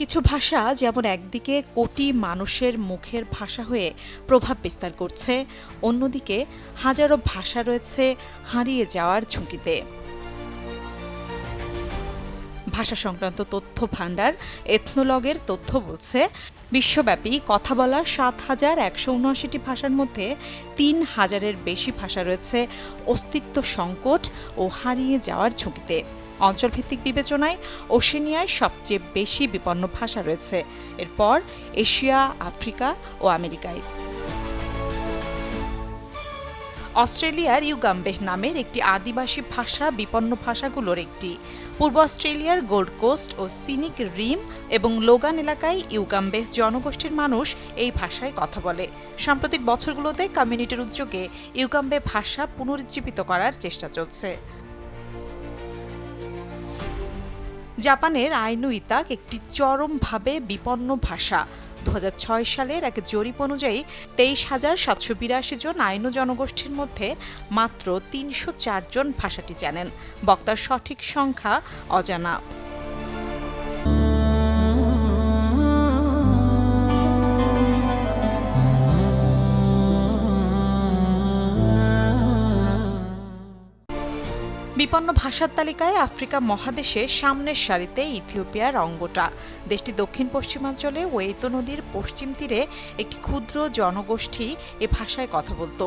কিছু ভাষা যেমন একদিকে কোটি মানুষের মুখের ভাষা হয়ে প্রভাব বিস্তার করছে, অন্যদিকে হাজারো ভাষা রয়েছে হারিয়ে যাওয়ার ঝুঁকিতে। ভাষা সংক্রান্ত তথ্য ভাণ্ডার এথনোলগের তথ্য বলছে, বিশ্বব্যাপী কথা বলা ৭,১৭৯টি ভাষার মধ্যে ৩,০০০-এর বেশি ভাষা রয়েছে অস্তিত্ব সংকট ও হারিয়ে যাওয়ার ঝুঁকিতে। অঞ্চলভিত্তিক বিবেচনায় ওশেনিয়ায় সবচেয়ে বেশি বিপন্ন ভাষা রয়েছে, এরপর এশিয়া, আফ্রিকা ও আমেরিকায়। অস্ট্রেলিয়ার ইউগাম্বেহ নামের একটি আদিবাসী ভাষা বিপন্ন ভাষাগুলোর একটি। পূর্ব অস্ট্রেলিয়ার গোল্ড কোস্ট ও সিনিক রিম এবং লোগান এলাকায় ইউগাম্বেহ জনগোষ্ঠীর মানুষ এই ভাষায় কথা বলে। সাম্প্রতিক বছরগুলোতে কমিউনিটির উদ্যোগে ইউগাম্বেহ ভাষা পুনরুজ্জীবিত করার চেষ্টা চলছে। জাপানের আইনুইতাক একটি চরমভাবে বিপন্ন ভাষা। ২০০৬ সালের এক জরিপ অনুযায়ী ২৩,৭৮২ জন আইনু জনগোষ্ঠীর মধ্যে মাত্র ৩০৪ জন ভাষাটি জানেন। বক্তার সঠিক সংখ্যা অজানা। বিপন্ন ভাষার তালিকায় আফ্রিকা মহাদেশে সামনের সারিতে ইথিওপিয়ার অঙ্গটা। দেশটি দক্ষিণ পশ্চিমাঞ্চলে ওয়েতো নদীর পশ্চিম তীরে একটি ক্ষুদ্র জনগোষ্ঠী এ ভাষায় কথা বলত।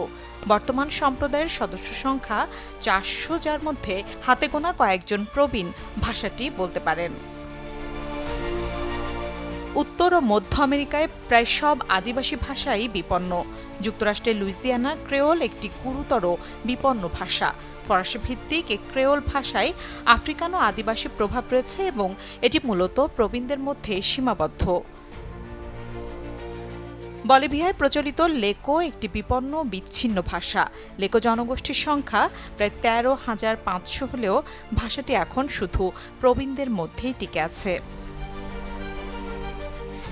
বর্তমান সম্প্রদায়ের সদস্য সংখ্যা ৪০০, যার মধ্যে হাতে গোনা কয়েকজন প্রবীণ ভাষাটি বলতে পারেন। উত্তর ও মধ্য আমেরিকায় প্রায় সব আদিবাসী ভাষাই বিপন্ন। যুক্তরাষ্ট্রের লুইজিয়ানা ক্রেওল একটি গুরুতর বিপন্ন ভাষা। ফরাসি ভিত্তিক এই ক্রেওল ভাষায় আফ্রিকান ও আদিবাসী প্রভাব রয়েছে এবং এটি মূলত প্রবীণদের মধ্যে সীমাবদ্ধ। বলিভিয়ায় প্রচলিত লেকো একটি বিপন্ন বিচ্ছিন্ন ভাষা। লেকো জনগোষ্ঠীর সংখ্যা প্রায় ১৩,৫০০ হলেও ভাষাটি এখন শুধু প্রবীণদের মধ্যেই টিকে আছে।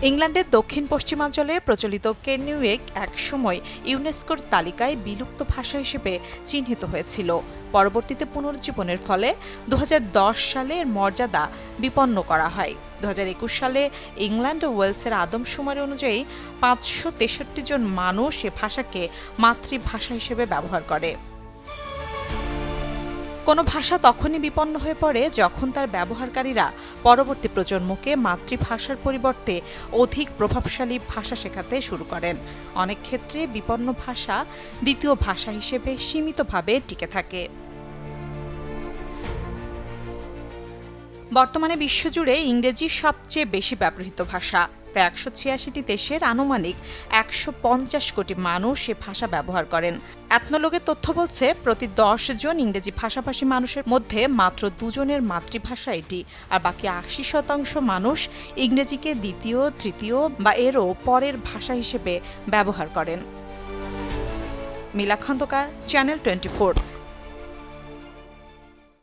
ইংল্যান্ডের দক্ষিণ পশ্চিমাঞ্চলে প্রচলিত কেনিউয়েক একসময় ইউনেস্কোর তালিকায় বিলুপ্ত ভাষা হিসেবে চিহ্নিত হয়েছিল। পরবর্তীতে পুনরুজ্জীবনের ফলে ২০১০ সালে এর মর্যাদা বিপন্ন করা হয়। ২০২১ সালে ইংল্যান্ড ও ওয়েলসের আদমশুমারি অনুযায়ী ৫৬৩ জন মানুষ এ ভাষাকে মাতৃভাষা হিসেবে ব্যবহার করে। কোনো ভাষা তখনই বিপন্ন হয়ে পড়ে যখন তার ব্যবহারকারীরা পরবর্তী প্রজন্মকে মাতৃভাষার পরিবর্তে অধিক প্রভাবশালী ভাষা শেখাতে শুরু করেন। অনেক ক্ষেত্রে বিপন্ন ভাষা দ্বিতীয় ভাষা হিসেবে সীমিতভাবে টিকে থাকে। বর্তমানে বিশ্বজুড়ে ইংরেজি সবচেয়ে বেশি ব্যবহৃত ভাষা। প্রায় ১৮৬টি দেশের আনুমানিক ১৫০ কোটি মানুষ এ ভাষা ব্যবহার করেন। এথনোলগের তথ্য বলছে, প্রতি ১০ জন ইংরেজি ভাষাভাষী মানুষের মধ্যে মাত্র ২ জনের মাতৃভাষা এটি, আর বাকি ৮০% মানুষ ইংরেজিকে দ্বিতীয়, তৃতীয় বা এরও পরের ভাষা হিসেবে ব্যবহার করেন। মিলা খন্দকার, চ্যানেল 24।